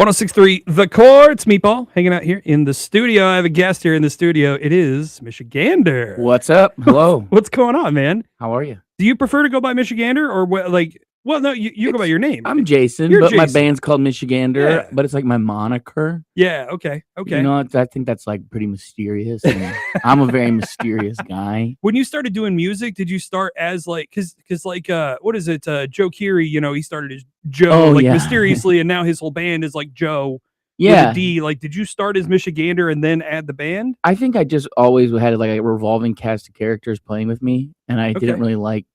1063 The Core. It's Meatball hanging out here in the studio. I have a guest here in the studio. It is Michigander. What's up? Hello. What's going on, man? How are you? Do you prefer to go by Michigander or what? Like, well, no, you go by your name. I'm Jason, You're but my Jason. band's called Michigander, Yeah. but it's like my moniker. Yeah. Okay. You know, I think that's like pretty mysterious. And I'm a very mysterious guy. When you started doing music, did you start as like, cause like, what is it? Joe Keery, he started as Joe, mysteriously, and now his whole band is like Joe. Yeah. With a D. Like, did you start as Michigander and then add the band? I think I just always had like a revolving cast of characters playing with me, and I didn't really like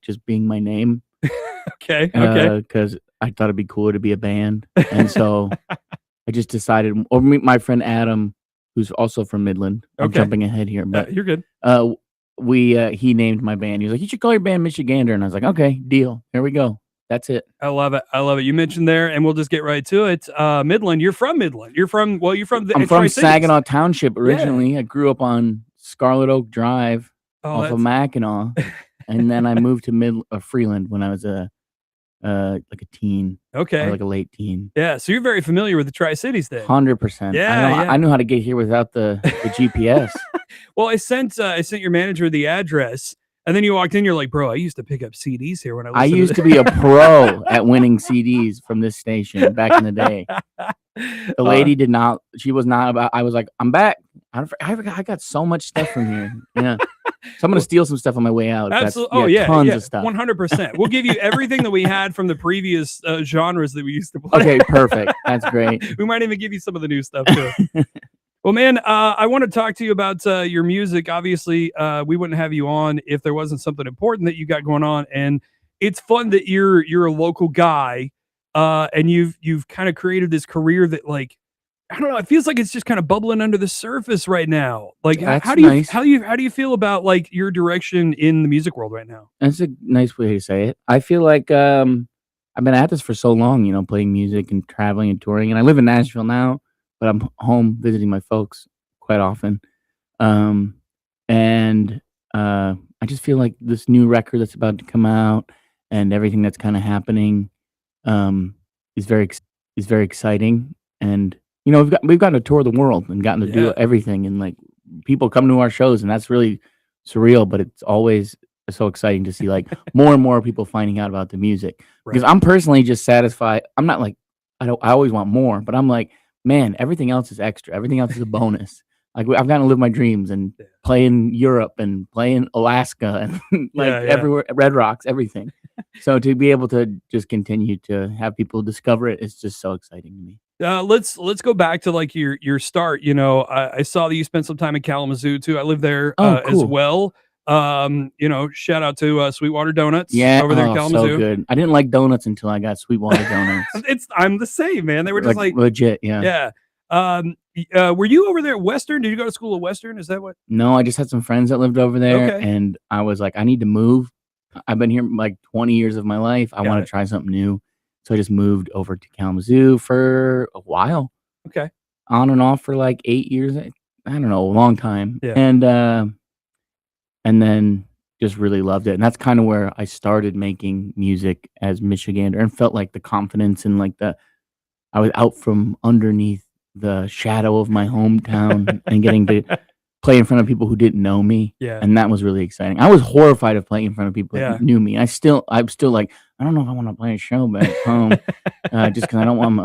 just being my name. Okay. Because I thought it'd be cooler to be a band, and so I just decided. Or my friend Adam, who's also from Midland. I'm jumping ahead here, but you're good. He named my band. He was like, "You should call your band Michigander," and I was like, "Okay, deal. Here we go." That's it. I love it. You mentioned there, and we'll just get right to it. Midland. You're from Midland. You're from the. I'm from Saginaw Township originally. Yeah. I grew up on Scarlet Oak Drive off of Mackinac, and then I moved to Freeland when I was like a teen. Okay. Or like a late teen. Yeah. So you're very familiar with the Tri-Cities then. 100%. Yeah. I knew how to get here without the GPS. Well, I sent your manager the address. And then you walked in, you're like, bro, I used to pick up CDs here when I used to be a pro at winning CDs from this station back in the day. The lady did not, she was not about, I was like, I'm back. I got so much stuff from here. Yeah. So I'm going to steal some stuff on my way out. Absolutely. Tons of stuff. 100%. We'll give you everything that we had from the previous genres that we used to play. Okay, perfect. That's great. We might even give you some of the new stuff too. Well, man, I want to talk to you about your music. Obviously, we wouldn't have you on if there wasn't something important that you got going on. And it's fun that you're a local guy, and you've kind of created this career that, like, I don't know, it feels like it's just kind of bubbling under the surface right now. Like, how do you feel about like your direction in the music world right now? That's a nice way to say it. I feel like I've been at this for so long, playing music and traveling and touring, and I live in Nashville now. But I'm home visiting my folks quite often. And I just feel like this new record that's about to come out and everything that's kind of happening is very exciting. And, we've gotten to tour the world and gotten to do everything. And like people come to our shows, and that's really surreal, but it's always so exciting to see like more and more people finding out about the music. Right. Because I'm personally just satisfied. I'm not like, I always want more, but I'm like, man, everything else is extra. Everything else is a bonus. Like I've gotten to live my dreams and play in Europe and play in Alaska and everywhere, Red Rocks, everything. So to be able to just continue to have people discover it is just so exciting to me. Let's go back to like your start. I saw that you spent some time in Kalamazoo too. I live there cool. as well. Shout out to Sweetwater Donuts over there in Kalamazoo. So good. I didn't like donuts until I got Sweetwater Donuts. I'm the same, man. They were just like legit, yeah. Were you over there at Western? Did you go to school at Western? Is that what? No, I just had some friends that lived over there, and I was like, I need to move. I've been here like 20 years of my life. I want to try something new. So I just moved over to Kalamazoo for a while. Okay. On and off for like 8 years. I don't know, a long time. Yeah. And then just really loved it. And that's kind of where I started making music as Michigander and felt like the confidence and like I was out from underneath the shadow of my hometown and getting to play in front of people who didn't know me. Yeah. And that was really exciting. I was horrified of playing in front of people who knew me. I'm still like, I don't know if I want to play a show back home just because I don't want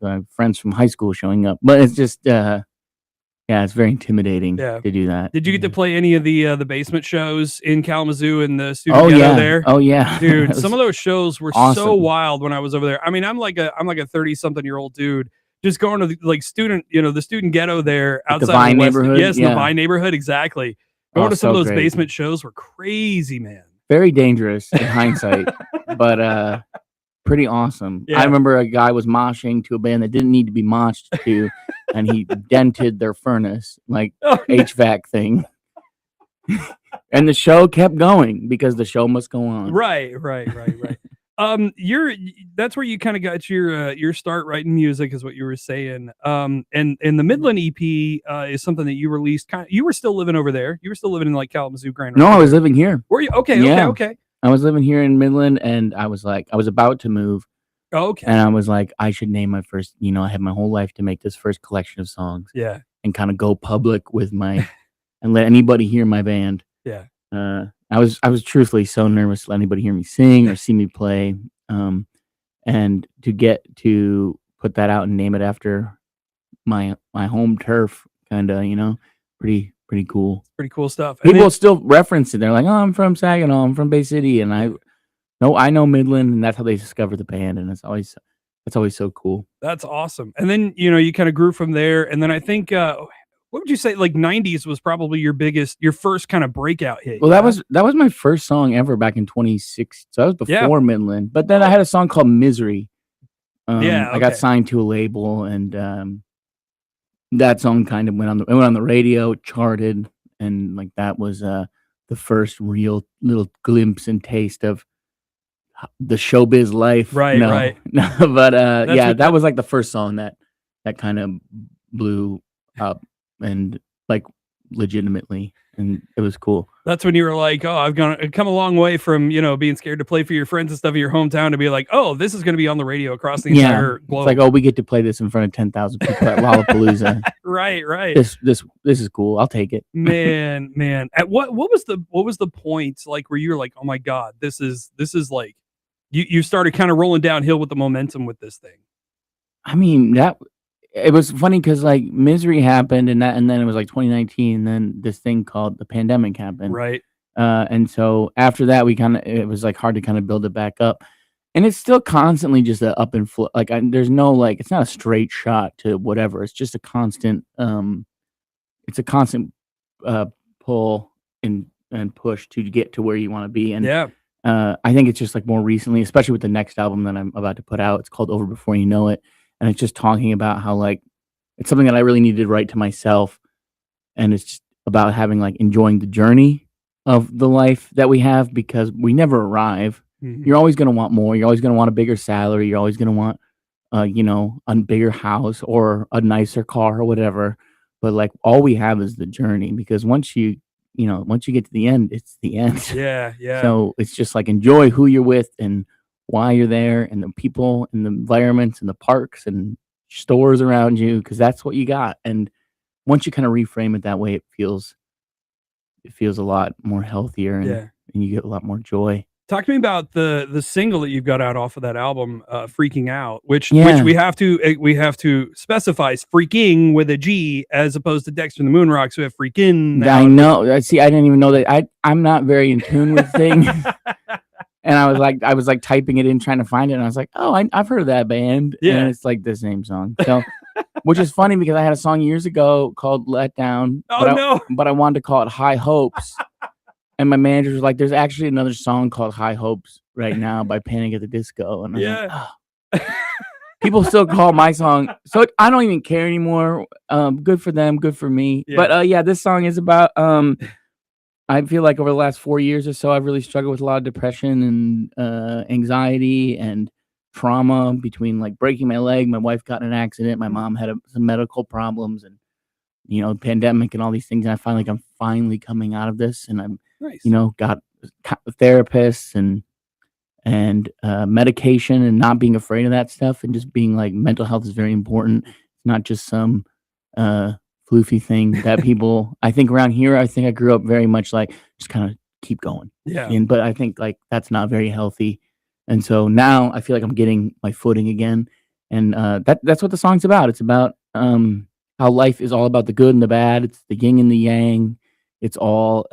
my friends from high school showing up. But it's just, it's very intimidating to do that. Did you get to play any of the basement shows in Kalamazoo and the student ghetto there? Oh yeah, dude. Some of those shows were so wild when I was over there. I mean, I'm like a 30-something-year-old dude just going to the student ghetto there outside the Vine neighborhood. Yes, the Vine neighborhood, exactly. Going to some of those basement shows were crazy, man. Very dangerous in hindsight, but pretty awesome. Yeah. I remember a guy was moshing to a band that didn't need to be moshed to, and he dented their furnace, like HVAC thing. And the show kept going because the show must go on. Right. That's where you kind of got your start writing music, is what you were saying. And the Midland EP is something that you released. You were still living over there. You were still living in like Kalamazoo, Grand Rapids. No, I was living here. Were you? Okay. I was living here in Midland, and I was about to move, Okay. And I was like, I should name my first. I had my whole life to make this first collection of songs Yeah. and kind of go public with my and let anybody hear my band. Yeah. I was truthfully so nervous to let anybody hear me sing or see me play. Um, and to get to put that out and name it after my home turf, kind of, pretty cool. Pretty cool stuff. And People then still reference it. They're like, "Oh, I'm from Saginaw. I'm from Bay City," and I know Midland, and that's how they discovered the band, and that's always so cool. that's awesome. And then, you kind of grew from there. And then I think, what would you say, like 90s was probably your first kind of breakout hit? Well, Yeah. that was my first song ever back in 26. So that was Yeah. before Midland. But then I Oh. had a song called Misery. Yeah. I got Okay. signed to a label, and that song kind of it went on the radio, it charted, and like that was the first real little glimpse and taste of the showbiz life. Right. No, Right. no, but That's yeah, what that was like the first song that kind of blew up and like legitimately, and it was cool. That's when you were like, "Oh, I've come a long way from, being scared to play for your friends and stuff in your hometown to be like, oh, this is going to be on the radio across the Yeah, entire it's globe." like, oh, we get to play this in front of 10,000 people at Lollapalooza. Right, right. This is cool. I'll take it. Man. At what was the point like where you were like, "Oh my God, this is like," you started kind of rolling downhill with the momentum with this thing. I mean, that it was funny because like Misery happened, and then it was like 2019, and then this thing called the pandemic happened. Right. And so after that, it was like hard to kind of build it back up, and it's still constantly just a up and flow. Like there's no like it's not a straight shot to whatever. It's just a constant. It's a constant uh, pull and push to get to where you want to be. And Yeah. I think it's just like more recently, especially with the next album that I'm about to put out. It's called Over Before You Know It, and it's just talking about how like it's something that I really needed to write to myself, and it's just about having like enjoying the journey of the life that we have because we never arrive. Mhm. You're always going to want more. You're always going to want a bigger salary. You're always going to want, a bigger house or a nicer car or whatever. But like all we have is the journey because once you get to the end, it's the end. Yeah, yeah. So it's just like enjoy who you're with and why you're there and the people and the environments and the parks and stores around you because that's what you got. And once you kind of reframe it that way, it feels a lot more healthier Yeah. and you get a lot more joy. Talk to me about the single that you've got out off of that album, "Freaking Out," which Yeah. we have to specify is freaking with a G as opposed to Dexter and the Moonrocks who have freaking I out. know. See, I didn't even know that. I'm not very in tune with things. And I was like typing it in, trying to find it, and I was like, "Oh, I've heard of that band." Yeah. And it's like the same song. So, which is funny because I had a song years ago called "Let Down," Oh, no. but I wanted to call it "High Hopes." And my manager was like, "There's actually another song called "High Hopes" right now by Panic at the Disco," and I was like, Yeah. "Oh." People still call my song, so I don't even care anymore. Good for them, good for me. Yeah. But yeah, this song is about I feel like over the last 4 years or so, I've really struggled with a lot of depression and anxiety and trauma between like breaking my leg. My wife got in an accident. My mom had some medical problems and, pandemic and all these things. And I find like I'm finally coming out of this and I'm, Nice. got therapists and medication and not being afraid of that stuff and just being like mental health is very important. It's not just some floofy thing that people I think around here. I think I grew up very much like just kind of keep going. Yeah. But I think like that's not very healthy. And so now I feel like I'm getting my footing again. And that's what the song's about. It's about how life is all about the good and the bad. It's the yin and the yang. It's all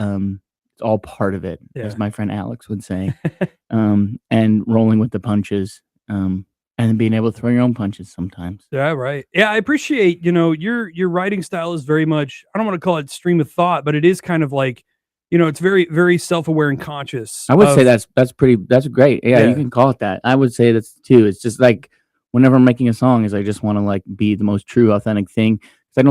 part of it, Yeah. as my friend Alex would say. And rolling with the punches. And being able to throw your own punches sometimes. Yeah, right. Yeah, I appreciate, your writing style is very much, I don't want to call it stream of thought, but it is kind of like, it's very, very self-aware and conscious. I would say that's great. Yeah, Yeah. you can call it that. I would say that's too. It's just like whenever I'm making a song is I just want to like be the most true, authentic thing. 'Cause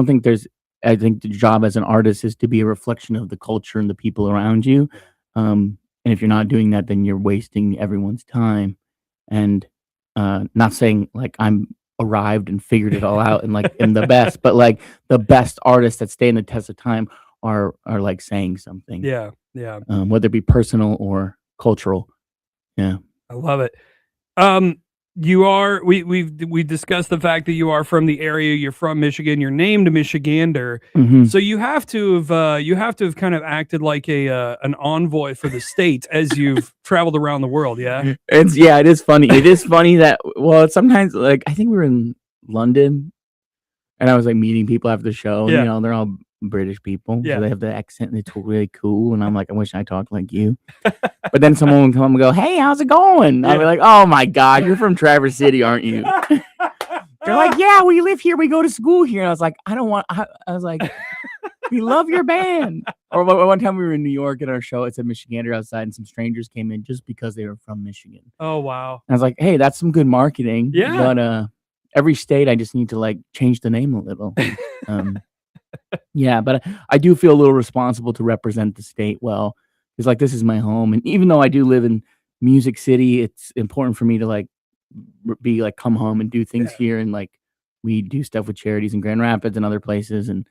I think the job as an artist is to be a reflection of the culture and the people around you. And if you're not doing that, then you're wasting everyone's time. And not saying like I'm arrived and figured it all out and like am the best, but like the best artists that stand the test of time are like saying something. Yeah, yeah. Whether it be personal or cultural. Yeah. I love it. Um, You are. We discussed the fact that you are from the area. You're from Michigan. You're named Michigander. Mhm. So you have to have kind of acted like an envoy for the state as you've traveled around the world. Yeah. It is funny. It is funny that sometimes like I think we were in London and I was like meeting people after the show. Yeah. You know, they're all British people, Yeah. so they have the accent and it's really cool. And I'm like, I wish I talked like you. But then someone would come and go, "Hey, how's it going?" I'd be like, "Oh my God, you're from Traverse City, aren't you?" They're like, "Yeah, we live here. We go to school here." And I was like, "I don't want." I was like, "We love your band." Or one time we were in New York at our show. It said Michigander outside, and some strangers came in just because they were from Michigan. Oh wow! And I was like, "Hey, that's some good marketing." Yeah. But every state, I just need to like change the name a little. Yeah, but I do feel a little responsible to represent the state well. Because like this is my home, and even though I do live in Music City, it's important for me to like be like come home and do things here, and like we do stuff with charities in Grand Rapids and other places, and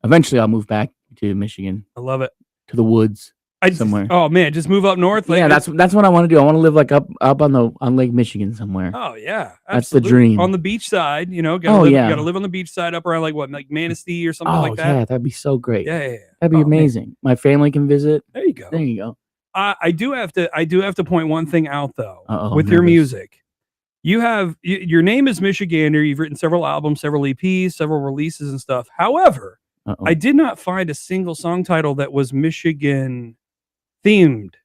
eventually I'll move back to Michigan. I love it. To the woods somewhere. Oh man, just move up north. Like, yeah, that's what I want to do. I want to live like up on Lake Michigan somewhere. Oh yeah, absolutely. That's the dream. On the beach side, you know. Gotta live on the beach side up around like Manistee or something like that. Yeah, that'd be so great. Yeah. That'd be amazing. Man. My family can visit. There you go. There you go. I do have to point one thing out though. With nervous. your music, your name is Michigander. You've written several albums, several EPs, several releases and stuff. However, I did not find a single song title that was Michigan themed,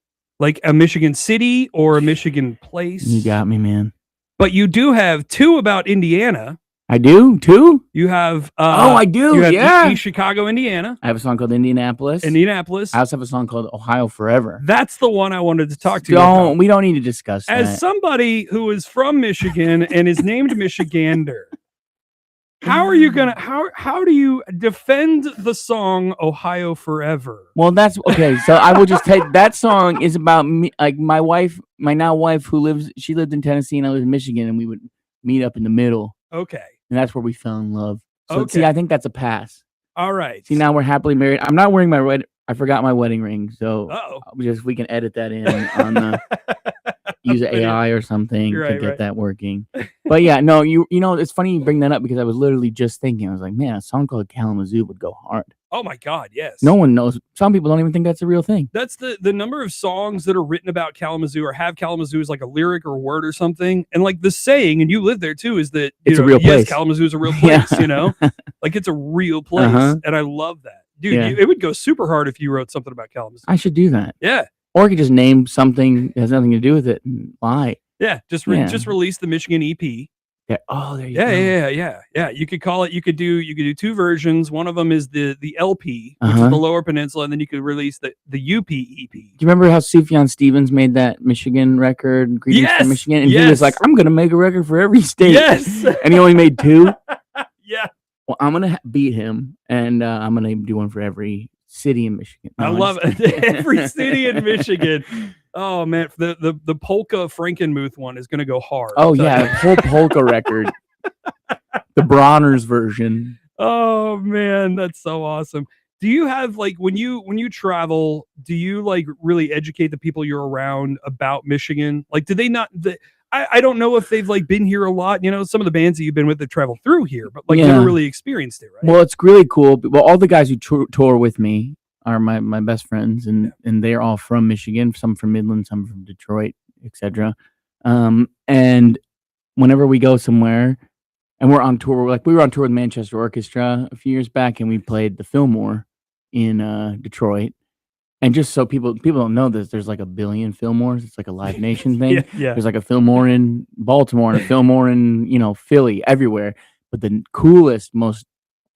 like a Michigan city or a Michigan place. You got me, man. But you do have two about Indiana. I do too. You have I do. You have yeah, East Chicago, Indiana. I have a song called Indianapolis. I also have a song called Ohio Forever. That's the one I wanted to talk to you about. We don't need to discuss that. As somebody who is from Michigan and is named Michigander, how do you defend the song Ohio Forever? Well, that's okay. So I will just take that song is about me, like my now wife she lived in Tennessee and I lived in Michigan, and we would meet up in the middle. Okay. And that's where we fell in love. So see, I think that's a pass. All right. See, now we're happily married. I'm not wearing I forgot my wedding ring, so we can edit that in on the use AI or something to get that working. But yeah, no, you know, it's funny you bring that up because I was literally just thinking, I was like, man, a song called Kalamazoo would go hard. Oh my God, yes. No one knows. Some people don't even think that's a real thing. That's the number of songs that are written about Kalamazoo or have Kalamazoo as like a lyric or word or something. And like the saying, and you live there too, is that it's a real place. Yes, Kalamazoo is a real place, you know? Like it's a real place. And I love that. Dude, it would go super hard if you wrote something about Kalamazoo. I should do that. Yeah. Or I could just name something that has nothing to do with it and lie. Yeah, just release the Michigan EP. Yeah. Oh, there you go. Yeah. You could call it. You could do two versions. One of them is the LP, which is the Lower Peninsula, and then you could release the UP EP. Do you remember how Sufjan Stevens made that Michigan record, Greetings from Michigan? And he was like, "I'm gonna make a record for every state." Yes. And he only made two. Yeah. Well, I'm gonna beat him, and I'm gonna do one for every city in Michigan. I love it. Every city in Michigan. Oh man, the polka Frankenmuth one is gonna go hard. Oh yeah, whole polka record. The Bronner's version. Oh man, that's so awesome. Do you have like when you travel, do you like really educate the people you're around about Michigan? Like, do they not? I don't know if they've like been here a lot. You know, some of the bands that you've been with that travel through here, but like never really experienced it, right? Well, it's really cool. Well, all the guys who tour with me are my best friends, and they're all from Michigan. Some from Midland, some from Detroit, etc. And whenever we go somewhere, and we're on tour, like we were on tour with Manchester Orchestra a few years back, and we played the Fillmore in Detroit. And just so people don't know this, there's like a billion Fillmores. It's like a Live Nation thing. Yeah. There's like a Fillmore in Baltimore and a Fillmore in Philly, everywhere. But the coolest, the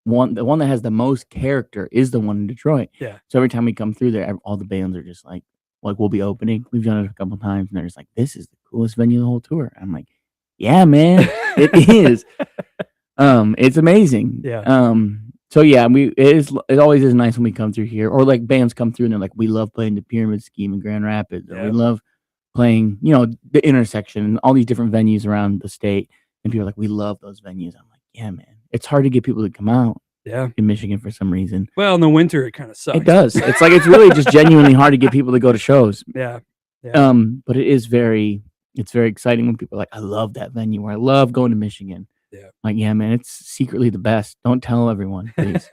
one that has the most character is the one in Detroit. Yeah. So every time we come through there, all the bands are just like we'll be opening. We've done it a couple times, and they're just like, "This is the coolest venue of the whole tour." I'm like, "Yeah, man, it is." It's amazing. Yeah. So yeah, it always is nice when we come through here, or like bands come through and they're like, we love playing the Pyramid Scheme in Grand Rapids, or we love playing, the Intersection and all these different venues around the state. And people are like, we love those venues. I'm like, yeah, man, it's hard to get people to come out. Yeah. In Michigan for some reason. Well, in the winter it kind of sucks. It does. It's like it's really just genuinely hard to get people to go to shows. Yeah. But it is very It's very exciting when people are like, "I love that venue," or "I love going to Michigan." Yeah. Like, yeah, man, it's secretly the best. Don't tell everyone, please.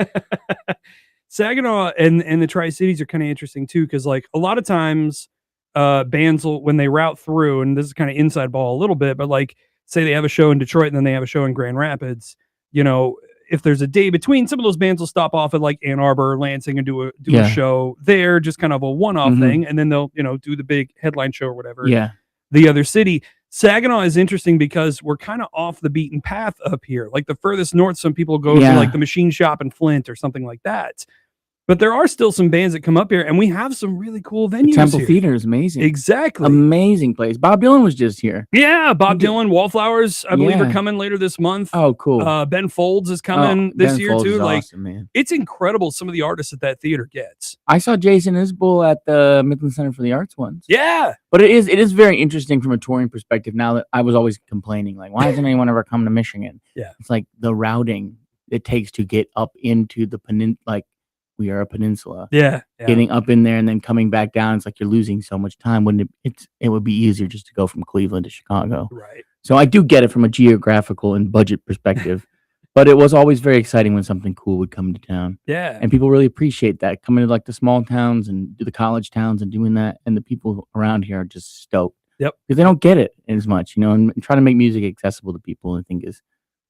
Saginaw and the Tri-Cities are kind of interesting too, because like a lot of times bands will, when they route through, and this is kind of inside ball a little bit, but like say they have a show in Detroit and then they have a show in Grand Rapids, you know, if there's a day between, some of those bands will stop off at like Ann Arbor or Lansing and do a Yeah. show there, just kind of a one-off Mhm. thing, and then they'll, you know, do the big headline show or whatever in Yeah. the other city. Saginaw is interesting because we're kind of off the beaten path up here. Like the furthest north, some people go to Yeah. like the Machine Shop in Flint or something like that. But there are still some bands that come up here, and we have some really cool The venues Temple here. Theater is amazing. Exactly. Amazing place. Bob Dylan was just here. Yeah, Bob He did- Dylan, Wallflowers, I believe, are Yeah. coming later this month. Oh, cool. Ben Folds is coming this Ben year Folds too. is Like, awesome, man. it's incredible some of the artists that theater gets. I saw Jason Isbell at the Midland Center for the Arts once. Yeah. But it is very interesting from a touring perspective. Now that I was always complaining, like, why hasn't anyone ever come to Michigan? Yeah. It's like the routing it takes to get up into the like we are a peninsula. Yeah. Getting up in there and then coming back down, it's like you're losing so much time. Wouldn't it would be easier just to go from Cleveland to Chicago. Right. So I do get it from a geographical and budget perspective. But it was always very exciting when something cool would come to town. Yeah. And people really appreciate that, coming to like the small towns and the college towns and doing that. And the people around here are just stoked. Yep. Because they don't get it as much, you know, and trying to make music accessible to people, I think is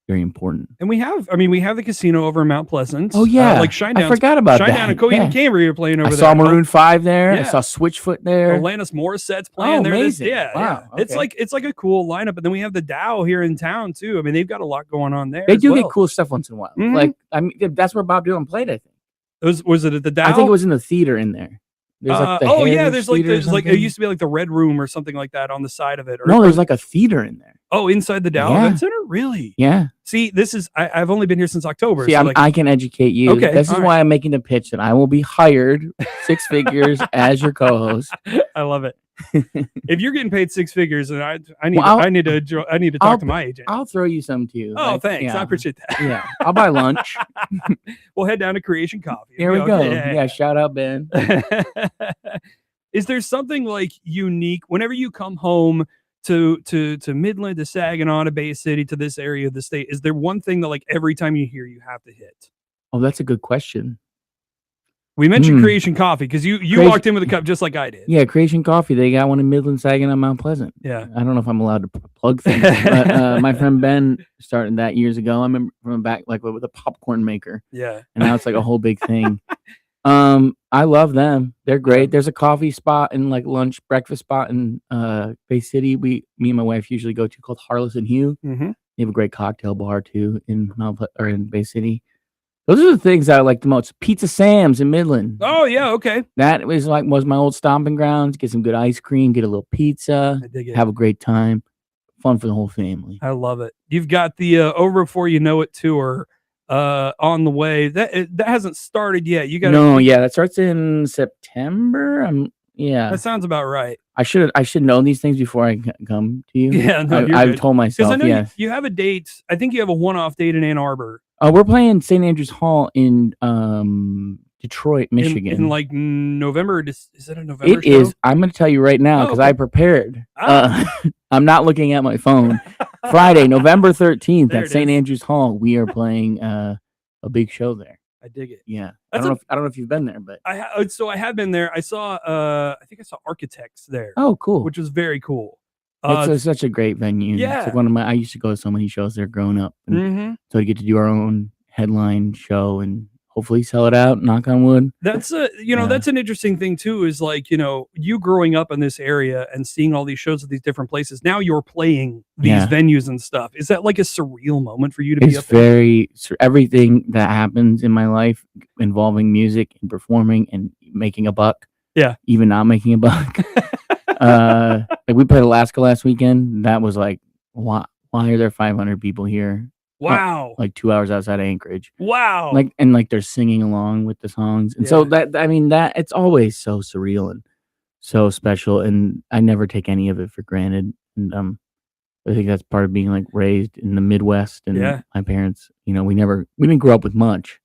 very important. And we have the casino over in Mount Pleasant. Oh yeah, like Shinedown. I forgot about that. Shinedown and Coheed and Cambria are playing over I there. saw Maroon 5 there. Yeah. I saw Switchfoot there. Alanis Morissette's playing there. Amazing. Yeah. Wow. It's Okay. it's like a cool lineup. And then we have the Dow here in town too. I mean, they've got a lot going on there. They as do well. get cool stuff once in a while. Mhm. Like I mean, that's where Bob Dylan played. I think. Was it at the Dow? I think it was in the theater in there. There's like the Heritage Theater or there's like it something. used to be like the Red Room or something like that on the side of it. Or, No, there's like a theater in there. oh, inside the Dow Yeah. Event Center, really? Yeah. See, this is I've only been here since October. See, so like, I can educate you. Okay, This is all why I'm making the pitch that I will be hired 6 figures as your co-host. I love it. If you're getting paid 6 figures, and I need Well, I need to talk I'll- to my agent. I'll throw you some too. Oh, Like, thanks. I yeah. appreciate that. Yeah, I'll buy lunch. We'll head down to Creation Coffee. Here we Okay, go. yeah. Yeah, shout out Ben. Is there something like unique whenever you come home to Midland, to Saginaw, to Bay City, to this area of the state? Is there one thing that like every time you hear you have to hit? Oh, that's a good question. We mentioned Hmm. Creation Coffee because you Creation- walked in with a cup just like I did. Yeah, Creation Coffee. They got one in Midland, Saginaw, Mount Pleasant. Yeah. I don't know if I'm allowed to plug things, but my friend Ben started that years ago. I remember from back like with a popcorn maker, Yeah. and now it's like a whole big thing. I love them. They're great. There's a coffee spot and like lunch, breakfast spot in Bay City. Me and my wife usually go to called Harless and Hugh. Mm-hmm. They have a great cocktail bar too in in Bay City. Those are the things I like the most. Pizza Sam's in Midland. Oh yeah. Okay. That was my old stomping grounds. Get some good ice cream, get a little pizza, I dig it. have a great time. Fun for the whole family. I love it. You've got the Over Before You Know It tour on the way. That hasn't started yet. You got That starts in September. Yeah. That sounds about right. I should know these things before I come to you. Yeah, no, you're I've good. told Because myself, I know yes. you have a date. I think you have a one-off date in Ann Arbor. We're playing St. Andrews Hall in Detroit, Michigan. In like November. Is it a November It show? is. I'm going to tell you right now Oh, because okay. I prepared. Ah. I'm not looking at my phone. Friday, November 13th There at it St. is. Andrews Hall. We are playing a big show there. I dig it. Yeah. That's I don't know if you've been there, but So I have been there. I saw. I think I saw Architects there, oh, cool. which was very cool. It's such a great venue. yeah. It's like one of I used to go to so many shows there growing up. And Mhm. so to get to do our own headline show and hopefully sell it out, knock on wood. That's Yeah. that's an interesting thing too, is like, you growing up in this area and seeing all these shows at these different places. Now you're playing these Yeah. venues and stuff. Is that like a surreal moment for you to be It's up there? everything that happens in my life involving music and performing and making a buck. Yeah. Even not making a buck. Like we played Alaska last weekend. That was like, why are there 500 people here? Wow. Like 2 hours outside of Anchorage. Wow. Like they're singing along with the songs. And so Yeah. that it's always so surreal and so special. And I never take any of it for granted. And I think that's part of being like raised in the Midwest and Yeah. my parents, we didn't grow up with much.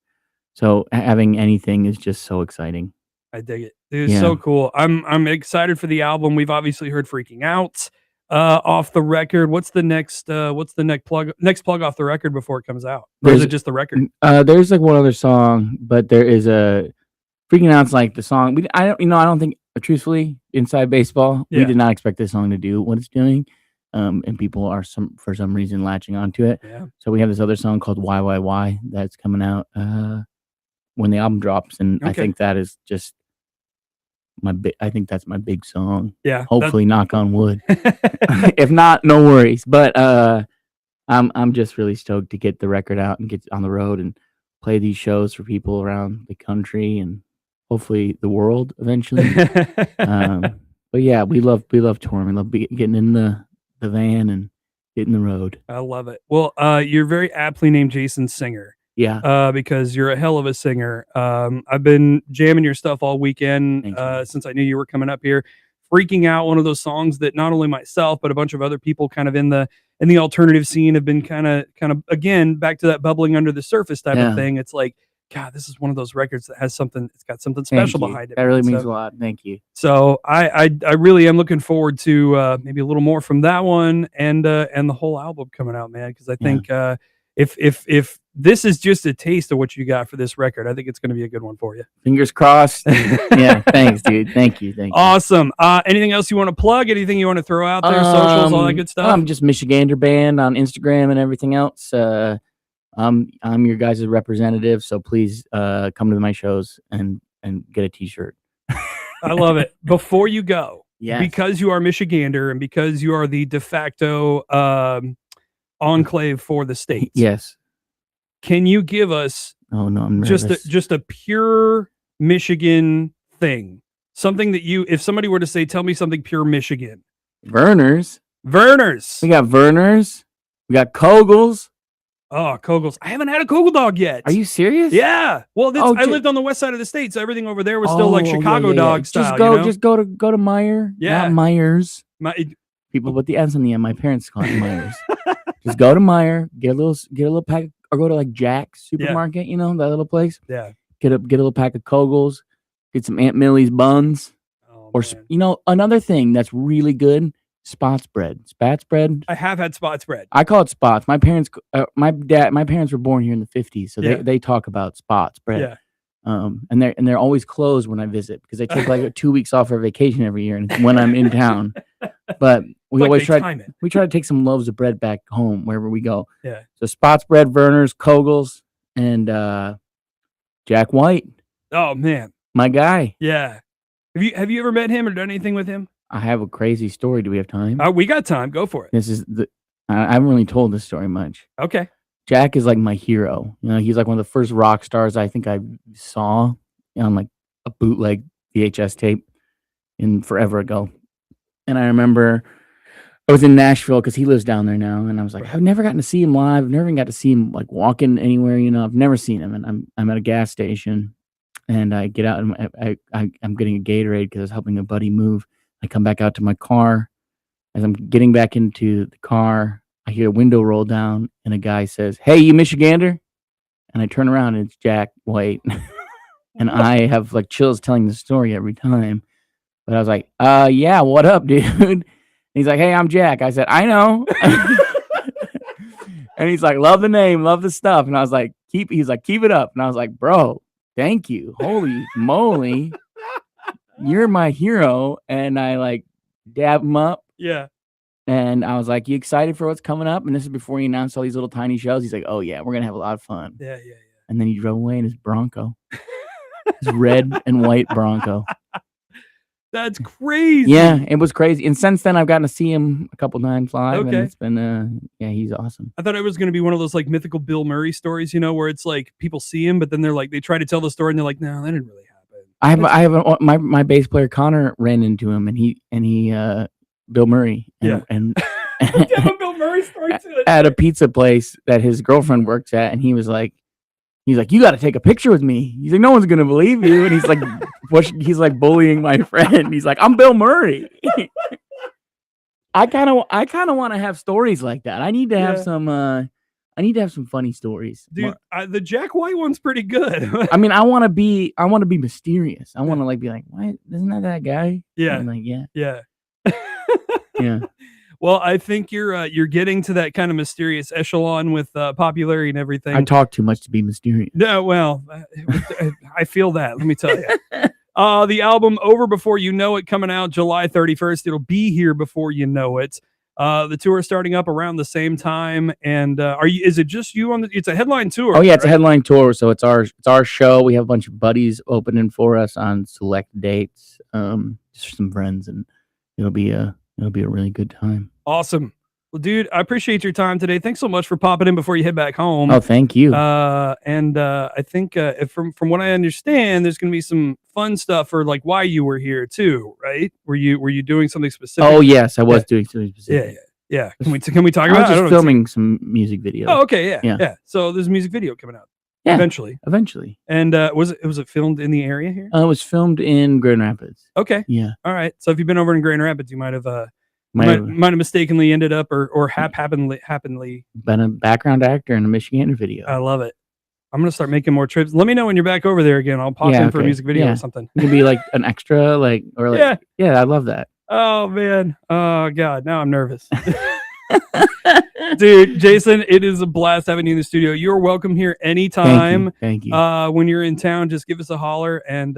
So having anything is just so exciting. I dig it. It's Yeah. so cool. I'm excited for the album. We've obviously heard Freaking Out. off the record? What's the next plug off the record before it comes out? Or is it just the record? There's like one other song, but there is a Freaking Out's like the song. I don't think, truthfully, inside baseball, we did not expect this song to do what it's doing. And people are for some reason latching onto it. Yeah. So we have this other song called Why that's coming out when the album drops, and I think that is just I think that's my big song. Yeah. Hopefully, knock on wood. If not, no worries. But I'm just really stoked to get the record out and get on the road and play these shows for people around the country and hopefully the world eventually. But yeah, we love touring. We love getting in the van and hitting the road. I love it. Well, you're very aptly named Jason Singer. Yeah. Because you're a hell of a singer. I've been jamming your stuff all weekend since I knew you were coming up here. Freaking Out, one of those songs that not only myself but a bunch of other people kind of in the alternative scene have been kind of again back to that bubbling under the surface type of thing. It's like, God, this is one of those records that has something. It's got something special behind it. That really means a lot. Thank you. So I really am looking forward to maybe a little more from that one and the whole album coming out, man. Because I think if this is just a taste of what you got for this record, I think it's going to be a good one for you. Fingers crossed. Yeah, thanks, dude. Thank you. Awesome. Anything else you want to plug? Anything you want to throw out there? Socials, all that good stuff. I'm just Michigander Band on Instagram and everything else. I'm your guys' representative, so please come to my shows and get a T-shirt. I love it. Before you go, because you are Michigander and because you are the de facto enclave for the states. Yes. Can you give us I'm nervous. just a pure Michigan thing? Something that if somebody were to say, tell me something pure Michigan. Vernors. We got Vernors. We got Kogels. Oh, Kogels. I haven't had a Kogel dog yet. Are you serious? Yeah. Well, I lived on the west side of the state, so everything over there was still like Chicago dog style. Just go to Meyer. Yeah. Not Myers. People put the S on the end. My parents call it Myers. Just go to Meyer, get a little pack, or go to like Jack's supermarket, that little place. Yeah. Get a little pack of Kogels, get some Aunt Millie's buns, another thing that's really good, Spots bread. Spats bread. I have had Spots bread. I call it Spots. My parents, my parents were born here in the 50s, so they talk about Spots bread. Yeah. And they're always closed when I visit because I take like 2 weeks off for vacation every year, and it's when I'm in town. But we always try to take some loaves of bread back home wherever we go. Yeah. So Spots bread, Vernors, Kogels, and Jack White. Oh man, my guy. Yeah. Have you ever met him or done anything with him? I have a crazy story. Do we have time? We got time. Go for it. This is I haven't really told this story much. Okay. Jack is like my hero. He's like one of the first rock stars I think I saw on like a bootleg VHS tape in forever ago. And I remember I was in Nashville because he lives down there now, and I was like, I've never gotten to see him live. I've never even got to see him like walking anywhere. I've never seen him. And I'm at a gas station, and I get out and I'm getting a Gatorade because I was helping a buddy move. I come back out to my car. As I'm getting back into the car, I hear a window roll down, and a guy says, "Hey, you Michigander?" And I turn around, and it's Jack White. And I have like chills telling the story every time. But I was like, yeah, what up, dude? And he's like, "Hey, I'm Jack." I said, "I know." And he's like, "Love the name, love the stuff." And I was like, he's like, "Keep it up." And I was like, "Bro, thank you. Holy moly. You're my hero." And I like dab him up. Yeah. And I was like, "You excited for what's coming up?" And this is before he announced all these little tiny shows. He's like, "Oh yeah, we're gonna have a lot of fun." Yeah. And then he drove away in his Bronco. His red and white Bronco. That's crazy. Yeah, it was crazy. And since then I've gotten to see him a couple times live. Okay. And it's been he's awesome. I thought it was gonna be one of those like mythical Bill Murray stories, where it's like people see him, but then they're like they try to tell the story and they're like, no, that didn't really happen. I have my bass player Connor ran into him and he Bill Murray and a Bill Murray story too. At a pizza place that his girlfriend works at, and he's like, "You got to take a picture with me." He's like, "No one's gonna believe you," and he's like, bullying my friend. He's like, "I'm Bill Murray." I kind of want to have stories like that. I need to have some. I need to have some funny stories, dude. The Jack White one's pretty good. I mean, I want to be mysterious. I want to like be like, "What? Isn't that guy?" Yeah. And I'm like, yeah. Yeah. Yeah. Well, I think you're getting to that kind of mysterious echelon with popularity and everything. I talk too much to be mysterious. No, well, I feel that. Let me tell you. The album Over Before You Know It coming out July 31st. It'll be here before you know it. The tour is starting up around the same time. And is it just you on the? It's a headline tour. Oh yeah, it's right? a headline tour, so it's our show. We have a bunch of buddies opening for us on select dates. Just some friends, and it'll be a really good time. Awesome. Well, dude, I appreciate your time today. Thanks so much for popping in before you head back home. Oh, thank you. I think if from what I understand, there's going to be some fun stuff for like why you were here too, right? Were you doing something specific? Oh yes, I was doing something specific. Yeah. Can we talk I about? was just filming some music videos. Oh, okay, yeah. So there's a music video coming out. Yeah, eventually. And was it filmed in the area here? It was filmed in Grand Rapids. Okay. Yeah. All right. So if you've been over in Grand Rapids, you might have mistakenly ended up or happenly been a background actor in a Michigander video. I love it. I'm gonna start making more trips. Let me know when you're back over there again. I'll pop in for a music video or something. You can be like an extra, yeah, I love that. Oh man. Oh god. Now I'm nervous. Dude, Jason, it is a blast having you in the studio. You're welcome here anytime. Thank you. When you're in town, just give us a holler and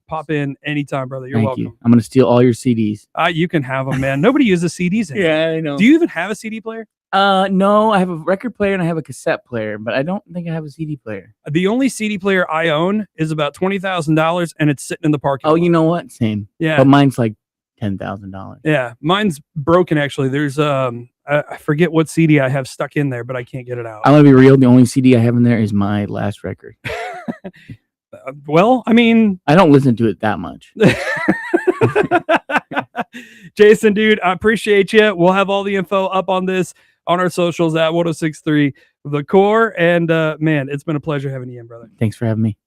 pop in anytime, brother. You're welcome. I'm gonna steal all your CDs. You can have them, man. Nobody uses CDs anymore. Yeah, I know. Do you even have a CD player? No, I have a record player and I have a cassette player, but I don't think I have a CD player. The only CD player I own is about $20,000 and it's sitting in the parking lot. Oh, you know what? Same. Yeah. But mine's like $10,000. Yeah, mine's broken actually. There's I forget what CD I have stuck in there, but I can't get it out. I'm gonna be real. The only CD I have in there is my last record. Well, I mean, I don't listen to it that much. Jason, dude, I appreciate you. We'll have all the info up on this on our socials at 1063 The Core. And man, it's been a pleasure having you in, brother. Thanks for having me.